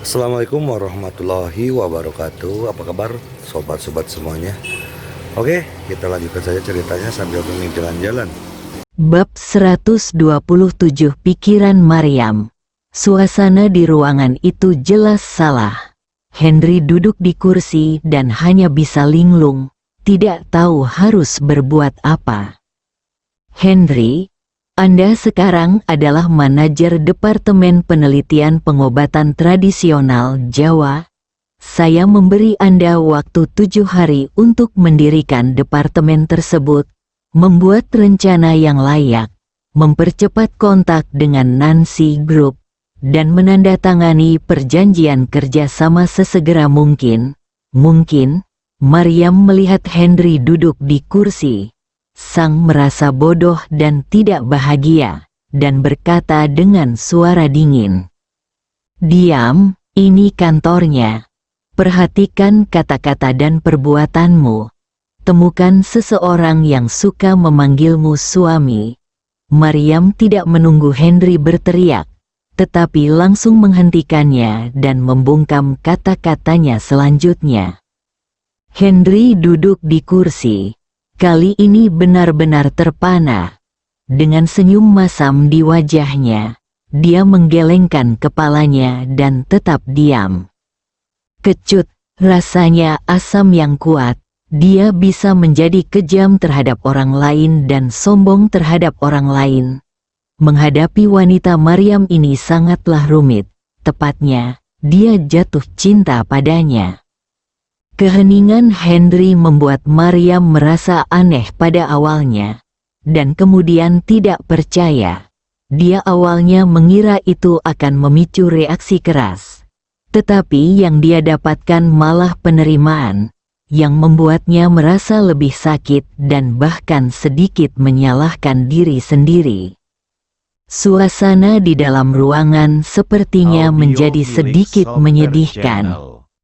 Assalamualaikum warahmatullahi wabarakatuh. Apa kabar sobat-sobat semuanya? Oke, kita lanjutkan saja ceritanya sambil mengikuti jalan-jalan. Bab 127 Pikiran Maryam. Suasana di ruangan itu jelas salah. Henry duduk di kursi dan hanya bisa linglung, tidak tahu harus berbuat apa. Henry, Anda sekarang adalah manajer Departemen Penelitian Pengobatan Tradisional Jawa. Saya memberi Anda waktu 7 hari untuk mendirikan departemen tersebut, membuat rencana yang layak, mempercepat kontak dengan Nancy Group, dan menandatangani perjanjian kerjasama sesegera mungkin. Mungkin, Maryam melihat Henry duduk di kursi. Sang merasa bodoh dan tidak bahagia, dan berkata dengan suara dingin, "Diam, ini kantornya. Perhatikan kata-kata dan perbuatanmu. Temukan seseorang yang suka memanggilmu suami." Maryam tidak menunggu Henry berteriak, tetapi langsung menghentikannya dan membungkam kata-katanya selanjutnya. Henry duduk di kursi. Kali ini benar-benar terpana. Dengan senyum masam di wajahnya, dia menggelengkan kepalanya dan tetap diam. Kecut, rasanya asam yang kuat. Dia bisa menjadi kejam terhadap orang lain dan sombong terhadap orang lain. Menghadapi wanita Maryam ini sangatlah rumit. Tepatnya, dia jatuh cinta padanya. Keheningan Henry membuat Maryam merasa aneh pada awalnya, dan kemudian tidak percaya. Dia awalnya mengira itu akan memicu reaksi keras. Tetapi yang dia dapatkan malah penerimaan, yang membuatnya merasa lebih sakit dan bahkan sedikit menyalahkan diri sendiri. Suasana di dalam ruangan sepertinya menjadi sedikit menyedihkan.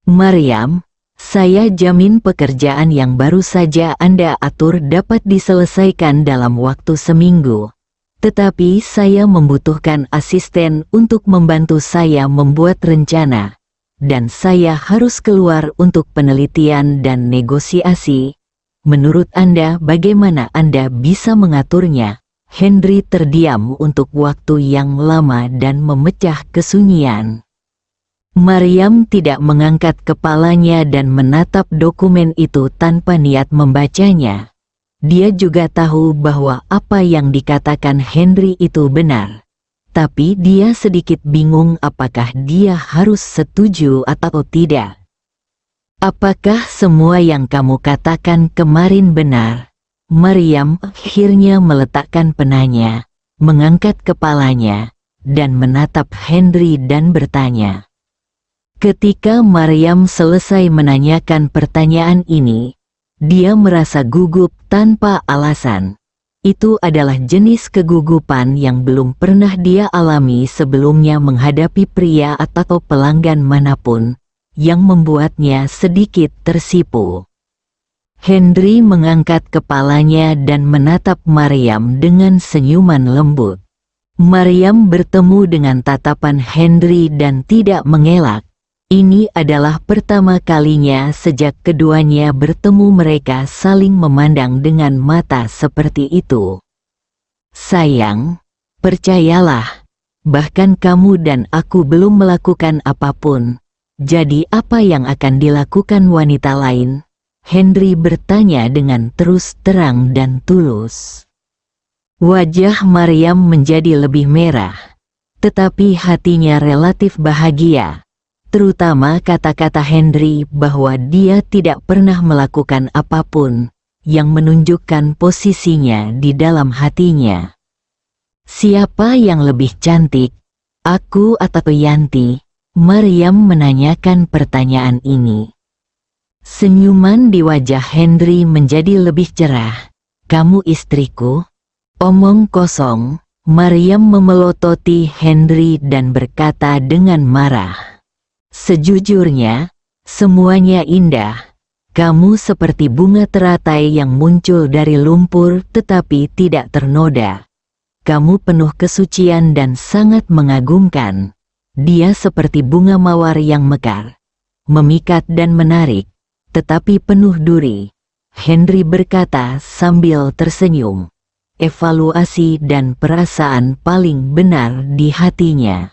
"Maryam, saya jamin pekerjaan yang baru saja Anda atur dapat diselesaikan dalam waktu seminggu. Tetapi saya membutuhkan asisten untuk membantu saya membuat rencana. Dan saya harus keluar untuk penelitian dan negosiasi. Menurut Anda bagaimana Anda bisa mengaturnya?" Henry terdiam untuk waktu yang lama dan memecah kesunyian. Maryam tidak mengangkat kepalanya dan menatap dokumen itu tanpa niat membacanya. Dia juga tahu bahwa apa yang dikatakan Henry itu benar. Tapi dia sedikit bingung apakah dia harus setuju atau tidak. "Apakah semua yang kamu katakan kemarin benar?" Maryam akhirnya meletakkan penanya, mengangkat kepalanya, dan menatap Henry dan bertanya. Ketika Maryam selesai menanyakan pertanyaan ini, dia merasa gugup tanpa alasan. Itu adalah jenis kegugupan yang belum pernah dia alami sebelumnya menghadapi pria atau pelanggan manapun, yang membuatnya sedikit tersipu. Henry mengangkat kepalanya dan menatap Maryam dengan senyuman lembut. Maryam bertemu dengan tatapan Henry dan tidak mengelak. Ini adalah pertama kalinya sejak keduanya bertemu mereka saling memandang dengan mata seperti itu. "Sayang, percayalah, bahkan kamu dan aku belum melakukan apapun. Jadi apa yang akan dilakukan wanita lain?" Henry bertanya dengan terus terang dan tulus. Wajah Maryam menjadi lebih merah, tetapi hatinya relatif bahagia. Terutama kata-kata Henry bahwa dia tidak pernah melakukan apapun, yang menunjukkan posisinya di dalam hatinya. "Siapa yang lebih cantik, aku atau Yanti?" Maryam menanyakan pertanyaan ini. Senyuman di wajah Henry menjadi lebih cerah. "Kamu istriku?" Omong kosong, Maryam memelototi Henry dan berkata dengan marah. "Sejujurnya, semuanya indah. Kamu seperti bunga teratai yang muncul dari lumpur tetapi tidak ternoda. Kamu penuh kesucian dan sangat mengagumkan. Dia seperti bunga mawar yang mekar, memikat dan menarik, tetapi penuh duri. Henry berkata sambil tersenyum. Evaluasi dan perasaan paling benar di hatinya.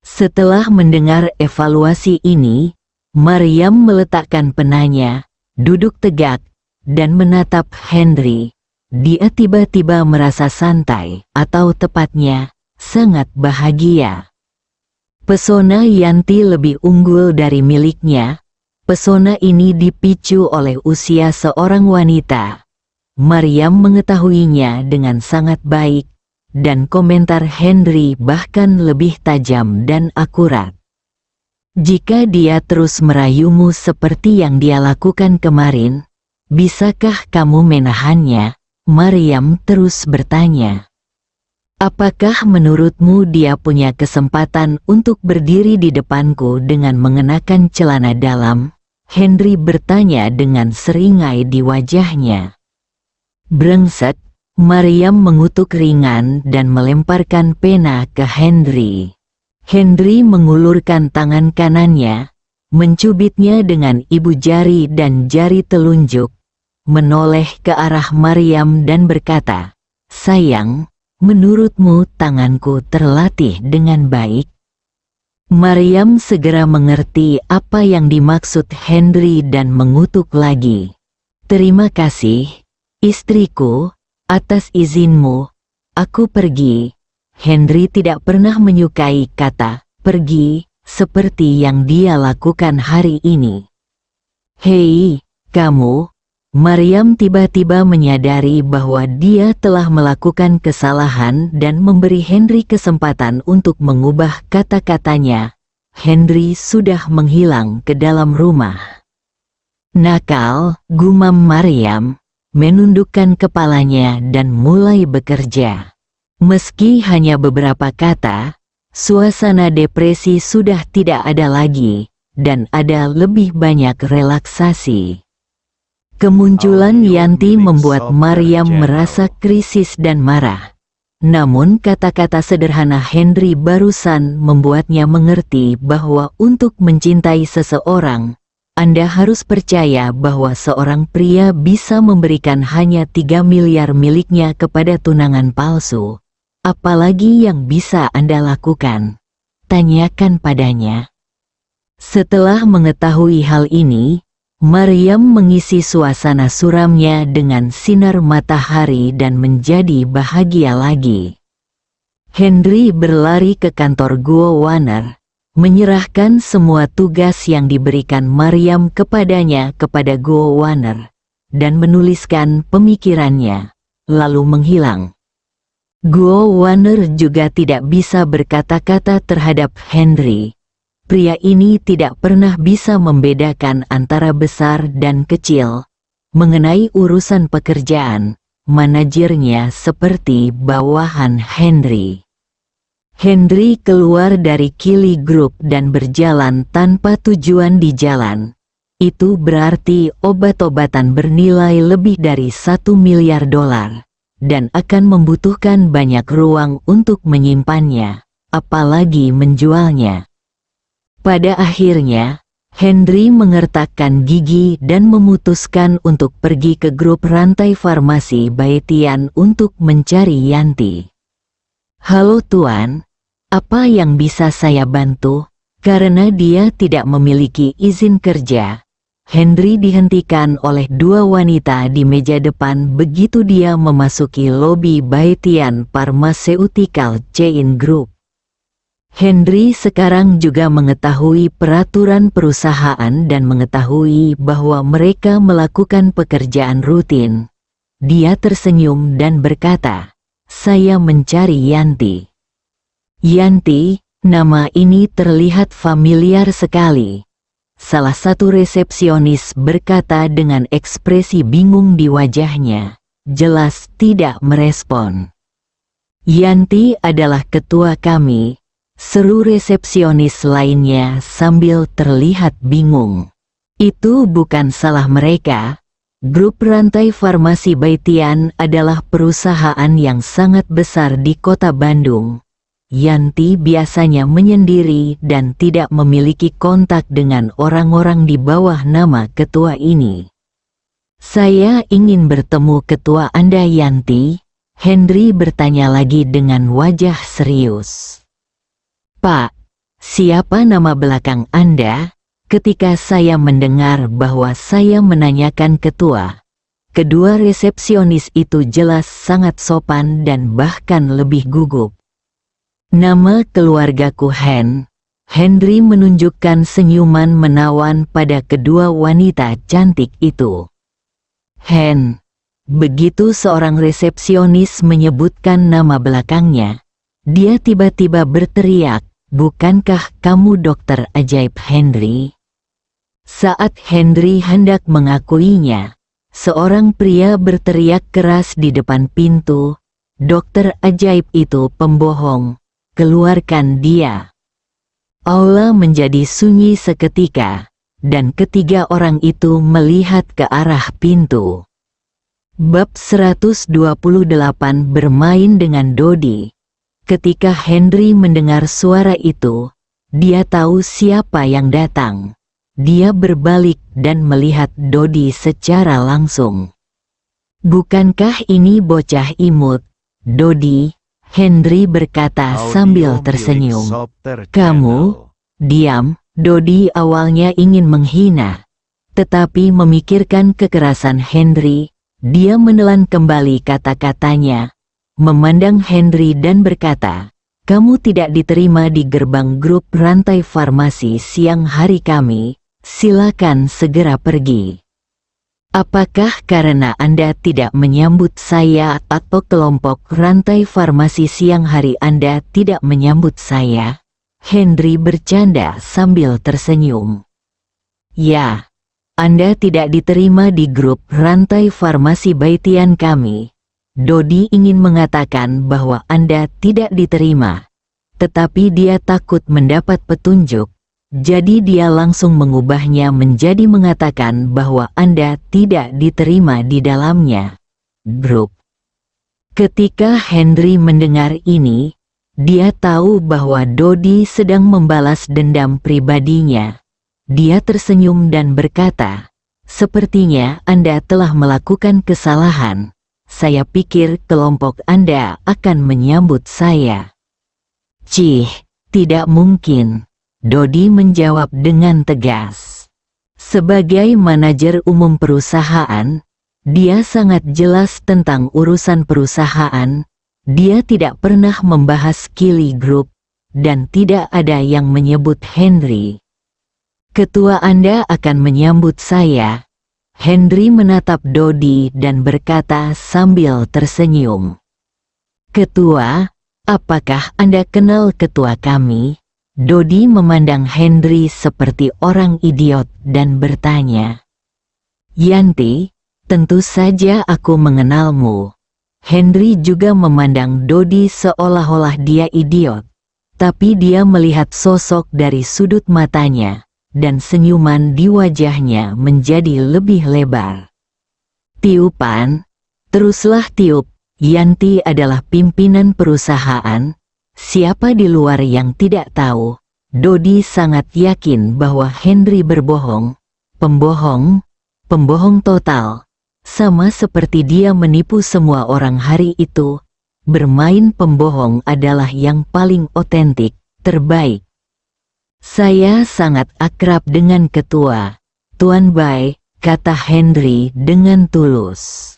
Setelah mendengar evaluasi ini, Maryam meletakkan penanya, duduk tegak, dan menatap Henry. Dia tiba-tiba merasa santai, atau tepatnya, sangat bahagia. Pesona Yanti lebih unggul dari miliknya. Pesona ini dipicu oleh usia seorang wanita. Maryam mengetahuinya dengan sangat baik, dan komentar Henry bahkan lebih tajam dan akurat. Jika dia terus merayumu seperti yang dia lakukan kemarin, bisakah kamu menahannya? Maryam terus bertanya. Apakah menurutmu dia punya kesempatan untuk berdiri di depanku dengan mengenakan celana dalam? Henry bertanya dengan seringai di wajahnya. Brengsek, Maryam mengutuk ringan dan melemparkan pena ke Henry. Henry mengulurkan tangan kanannya, mencubitnya dengan ibu jari dan jari telunjuk, menoleh ke arah Maryam dan berkata, "Sayang, menurutmu tanganku terlatih dengan baik?" Maryam segera mengerti apa yang dimaksud Henry dan mengutuk lagi. "Terima kasih, istriku, atas izinmu, aku pergi." Henry tidak pernah menyukai kata "pergi" seperti yang dia lakukan hari ini. "Hei, kamu!" Maryam tiba-tiba menyadari bahwa dia telah melakukan kesalahan dan memberi Henry kesempatan untuk mengubah kata-katanya. Henry sudah menghilang ke dalam rumah. "Nakal," gumam Maryam, menundukkan kepalanya dan mulai bekerja. Meski hanya beberapa kata, suasana depresi sudah tidak ada lagi, dan ada lebih banyak relaksasi. Kemunculan Yanti membuat Maryam merasa krisis dan marah. Namun kata-kata sederhana Henry barusan membuatnya mengerti bahwa untuk mencintai seseorang, Anda harus percaya bahwa seorang pria bisa memberikan hanya 3 miliar miliknya kepada tunangan palsu. Apalagi yang bisa Anda lakukan? Tanyakan padanya. Setelah mengetahui hal ini, Maryam mengisi suasana suramnya dengan sinar matahari dan menjadi bahagia lagi. Henry berlari ke kantor Guo Warner, menyerahkan semua tugas yang diberikan Maryam kepadanya kepada Guo Warner, dan menuliskan pemikirannya, lalu menghilang. Guo Warner juga tidak bisa berkata-kata terhadap Henry. Pria ini tidak pernah bisa membedakan antara besar dan kecil. Mengenai urusan pekerjaan, manajernya seperti bawahan Henry. Henry keluar dari Kili Group dan berjalan tanpa tujuan di jalan. Itu berarti obat-obatan bernilai lebih dari $1 miliar. Dan akan membutuhkan banyak ruang untuk menyimpannya, apalagi menjualnya. Pada akhirnya, Henry mengertakkan gigi dan memutuskan untuk pergi ke grup rantai farmasi Baetian untuk mencari Yanti. "Halo Tuan, apa yang bisa saya bantu?" Karena dia tidak memiliki izin kerja, Henry dihentikan oleh dua wanita di meja depan begitu dia memasuki lobi Baetian Pharmaceutical Chain Group. Henry sekarang juga mengetahui peraturan perusahaan dan mengetahui bahwa mereka melakukan pekerjaan rutin. Dia tersenyum dan berkata, "Saya mencari Yanti." Yanti, nama ini terlihat familiar sekali. Salah satu resepsionis berkata dengan ekspresi bingung di wajahnya, jelas tidak merespon. "Yanti adalah ketua kami," seru resepsionis lainnya sambil terlihat bingung. "Itu bukan salah mereka. Grup rantai farmasi Baetian adalah perusahaan yang sangat besar di kota Bandung. Yanti biasanya menyendiri dan tidak memiliki kontak dengan orang-orang di bawah nama ketua ini. Saya ingin bertemu ketua Anda, Yanti. Henry bertanya lagi dengan wajah serius. Pak, siapa nama belakang Anda? Ketika saya mendengar bahwa saya menanyakan ketua, kedua resepsionis itu jelas sangat sopan dan bahkan lebih gugup. Nama keluargaku Henry menunjukkan senyuman menawan pada kedua wanita cantik itu. Begitu seorang resepsionis menyebutkan nama belakangnya, dia tiba-tiba berteriak, "Bukankah kamu dokter ajaib Henry?" Saat Henry hendak mengakuinya, seorang pria berteriak keras di depan pintu, "Dokter ajaib itu pembohong, keluarkan dia." Aula menjadi sunyi seketika, dan ketiga orang itu melihat ke arah pintu. Bab 128 Bermain dengan Dodi. Ketika Henry mendengar suara itu, dia tahu siapa yang datang. Dia berbalik dan melihat Dodi secara langsung. "Bukankah ini bocah imut, Dodi?" Henry berkata sambil tersenyum. "Kamu, diam." Dodi awalnya ingin menghina, tetapi memikirkan kekerasan Henry, dia menelan kembali kata-katanya, memandang Henry dan berkata, "Kamu tidak diterima di gerbang grup rantai farmasi siang hari kami, silakan segera pergi." "Apakah karena Anda tidak menyambut saya atau kelompok rantai farmasi siang hari Anda tidak menyambut saya?" Henry bercanda sambil tersenyum. "Ya, Anda tidak diterima di grup rantai farmasi Baitian kami." Dodi ingin mengatakan bahwa Anda tidak diterima, tetapi dia takut mendapat petunjuk. Jadi dia langsung mengubahnya menjadi mengatakan bahwa Anda tidak diterima di dalamnya. Grup. Ketika Henry mendengar ini, dia tahu bahwa Dodi sedang membalas dendam pribadinya. Dia tersenyum dan berkata, "Sepertinya Anda telah melakukan kesalahan. Saya pikir kelompok Anda akan menyambut saya." "Cih, tidak mungkin." Dodi menjawab dengan tegas. Sebagai manajer umum perusahaan, dia sangat jelas tentang urusan perusahaan. Dia tidak pernah membahas Kili Group, dan tidak ada yang menyebut Henry. "Ketua Anda akan menyambut saya." Henry menatap Dodi dan berkata sambil tersenyum. "Ketua, apakah Anda kenal ketua kami?" Dodi memandang Henry seperti orang idiot dan bertanya. "Yanti, tentu saja aku mengenalmu." Henry juga memandang Dodi seolah-olah dia idiot, tapi dia melihat sosok dari sudut matanya, dan senyuman di wajahnya menjadi lebih lebar. "Tiupan, teruslah tiup. Yanti adalah pimpinan perusahaan. Siapa di luar yang tidak tahu?" Dodi sangat yakin bahwa Henry berbohong, pembohong total. Sama seperti dia menipu semua orang hari itu, bermain pembohong adalah yang paling otentik, terbaik. "Saya sangat akrab dengan ketua, Tuan Bai," kata Henry dengan tulus.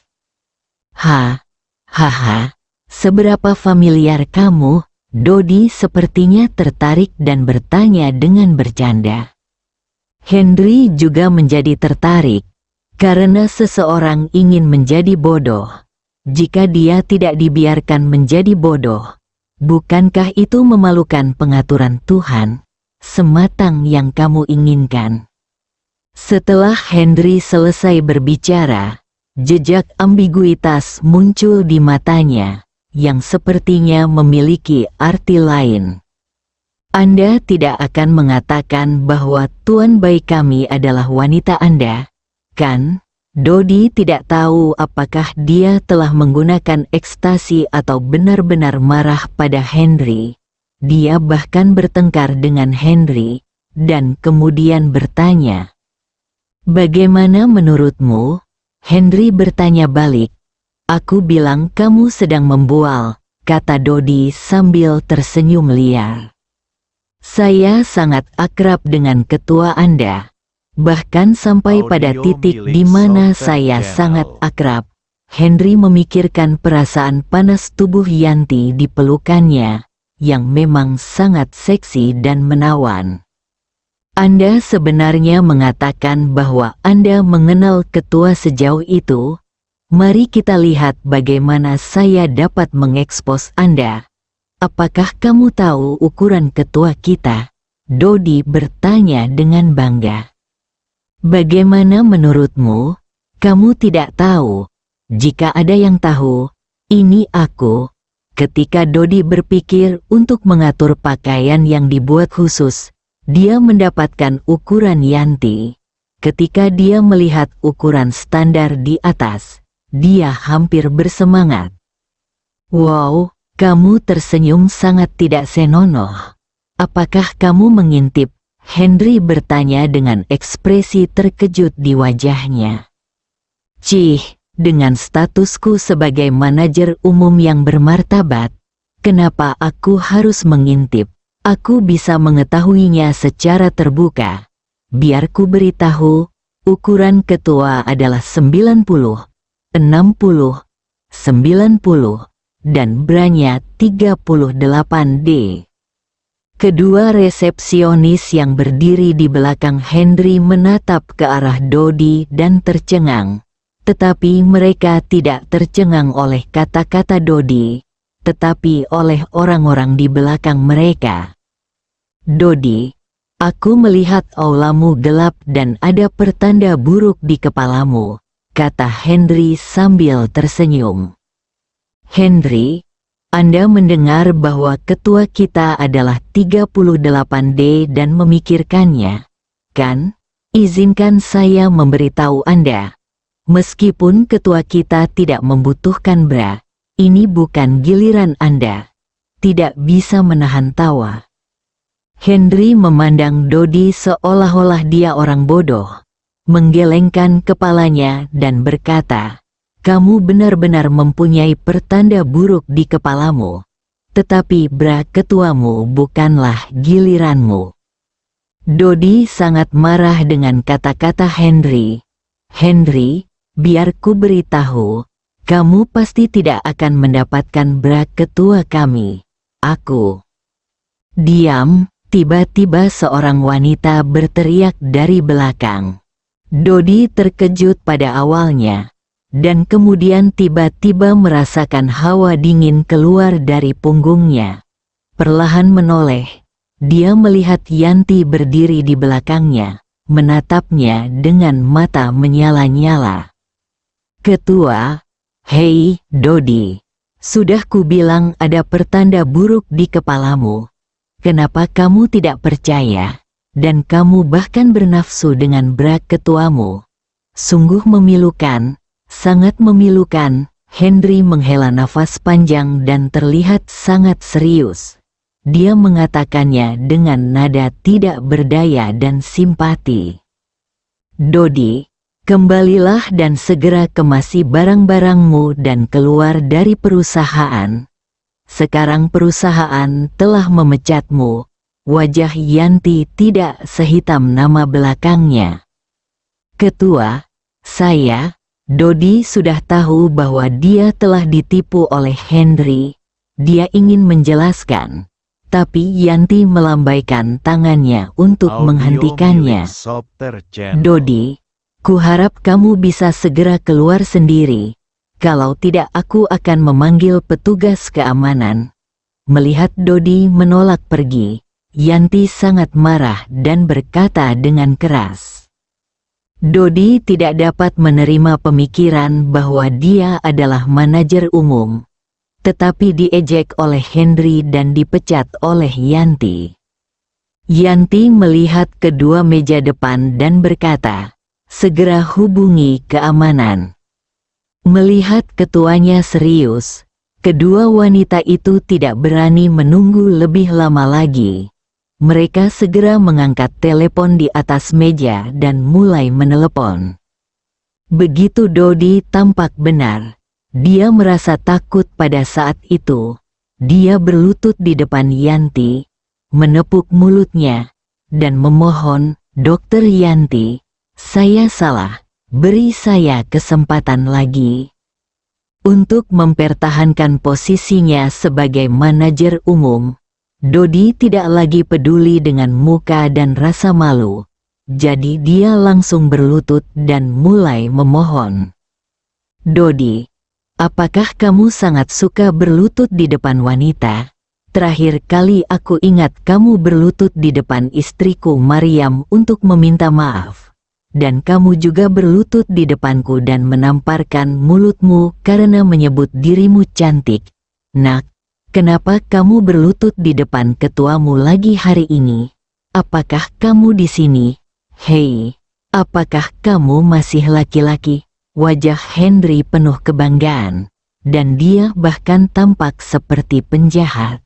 Hahaha, seberapa familiar kamu?" Dodi sepertinya tertarik dan bertanya dengan bercanda. Henry juga menjadi tertarik, karena seseorang ingin menjadi bodoh. Jika dia tidak dibiarkan menjadi bodoh, bukankah itu memalukan pengaturan Tuhan, sematang yang kamu inginkan? Setelah Henry selesai berbicara, jejak ambiguitas muncul di matanya, yang sepertinya memiliki arti lain. "Anda tidak akan mengatakan bahwa Tuan Bai kami adalah wanita Anda, kan?" Dodi tidak tahu apakah dia telah menggunakan ekstasi atau benar-benar marah pada Henry, Dia bahkan bertengkar dengan Henry, dan kemudian bertanya, "Bagaimana menurutmu?" Henry bertanya balik. "Aku bilang kamu sedang membual," kata Dodi sambil tersenyum liar. "Saya sangat akrab dengan ketua Anda. Bahkan sampai pada titik di mana saya sangat akrab." Henry memikirkan perasaan panas tubuh Yanti di pelukannya, yang memang sangat seksi dan menawan. "Anda sebenarnya mengatakan bahwa Anda mengenal ketua sejauh itu? Mari kita lihat bagaimana saya dapat mengekspos Anda. Apakah kamu tahu ukuran ketua kita?" Dodi bertanya dengan bangga. "Bagaimana menurutmu? Kamu tidak tahu? Jika ada yang tahu, ini aku." Ketika Dodi berpikir untuk mengatur pakaian yang dibuat khusus, dia mendapatkan ukuran Yanti. Ketika dia melihat ukuran standar di atas, dia hampir bersemangat. "Wow, kamu tersenyum sangat tidak senonoh. Apakah kamu mengintip?" Henry bertanya dengan ekspresi terkejut di wajahnya. "Cih, dengan statusku sebagai manajer umum yang bermartabat, kenapa aku harus mengintip? Aku bisa mengetahuinya secara terbuka. Biar ku beritahu, ukuran ketua adalah 90, 60, 90, dan bra-nya 38D. Kedua resepsionis yang berdiri di belakang Henry menatap ke arah Dodi dan tercengang. Tetapi mereka tidak tercengang oleh kata-kata Dodi, tetapi oleh orang-orang di belakang mereka. "Dodi, aku melihat aulamu gelap dan ada pertanda buruk di kepalamu," kata Henry sambil tersenyum. "Henry, Anda mendengar bahwa ketua kita adalah 38D dan memikirkannya, kan? Izinkan saya memberitahu Anda. Meskipun ketua kita tidak membutuhkan bra, ini bukan giliran Anda." Tidak bisa menahan tawa. Henry memandang Dodi seolah-olah dia orang bodoh, menggelengkan kepalanya dan berkata, "Kamu benar-benar mempunyai pertanda buruk di kepalamu, tetapi bra ketuamu bukanlah giliranmu." Dodi sangat marah dengan kata-kata Henry. "Henry, biar ku beritahu, kamu pasti tidak akan mendapatkan bra ketua kami. Aku." "Diam!" tiba-tiba seorang wanita berteriak dari belakang. Dodi terkejut pada awalnya, dan kemudian tiba-tiba merasakan hawa dingin keluar dari punggungnya. Perlahan menoleh, dia melihat Yanti berdiri di belakangnya, menatapnya dengan mata menyala-nyala. "Ketua, hei Dodi, sudah kubilang ada pertanda buruk di kepalamu. Kenapa kamu tidak percaya? Dan kamu bahkan bernafsu dengan bra ketuamu. Sungguh memilukan, sangat memilukan." Henry menghela nafas panjang dan terlihat sangat serius. Dia mengatakannya dengan nada tidak berdaya dan simpati. "Dodi, kembalilah dan segera kemasi barang-barangmu dan keluar dari perusahaan. Sekarang perusahaan telah memecatmu." Wajah Yanti tidak sehitam nama belakangnya. "Ketua, saya..." Dodi sudah tahu bahwa dia telah ditipu oleh Henry. Dia ingin menjelaskan, tapi Yanti melambaikan tangannya untuk menghentikannya. "Dodi, kuharap kamu bisa segera keluar sendiri. Kalau tidak aku akan memanggil petugas keamanan." Melihat Dodi menolak pergi, Yanti sangat marah dan berkata dengan keras. Dodi tidak dapat menerima pemikiran bahwa dia adalah manajer umum, tetapi diejek oleh Henry dan dipecat oleh Yanti. Yanti melihat kedua meja depan dan berkata, "Segera hubungi keamanan." Melihat ketuanya serius, Kedua wanita itu tidak berani menunggu lebih lama lagi. Mereka segera mengangkat telepon di atas meja dan mulai menelepon. Begitu Dodi tampak benar. Dia merasa takut pada saat itu. Dia berlutut di depan Yanti, menepuk mulutnya, dan memohon, "Dokter Yanti, saya salah. Beri saya kesempatan lagi." Untuk mempertahankan posisinya sebagai manajer umum, Dodi tidak lagi peduli dengan muka dan rasa malu. Jadi dia langsung berlutut dan mulai memohon. "Dodi, apakah kamu sangat suka berlutut di depan wanita? Terakhir kali aku ingat kamu berlutut di depan istriku Maryam untuk meminta maaf. Dan kamu juga berlutut di depanku dan menamparkan mulutmu karena menyebut dirimu cantik. Nak, kenapa kamu berlutut di depan ketuamu lagi hari ini? Apakah kamu di sini? Hei, apakah kamu masih laki-laki?" Wajah Henry penuh kebanggaan, dan dia bahkan tampak seperti penjahat.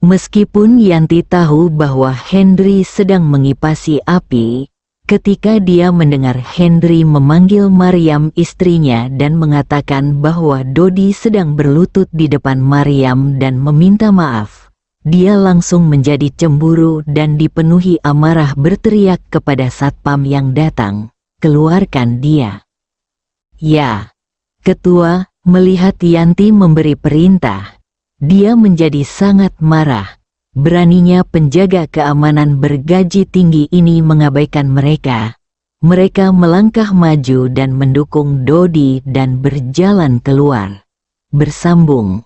Meskipun Yanti tahu bahwa Henry sedang mengipasi api, ketika dia mendengar Henry memanggil Maryam istrinya dan mengatakan bahwa Dodi sedang berlutut di depan Maryam dan meminta maaf, dia langsung menjadi cemburu dan dipenuhi amarah berteriak kepada satpam yang datang, "Keluarkan dia!" Ya, ketua, melihat Yanti memberi perintah, dia menjadi sangat marah. Beraninya penjaga keamanan bergaji tinggi ini mengabaikan mereka. Mereka melangkah maju dan mendukung Dodi dan berjalan keluar. Bersambung.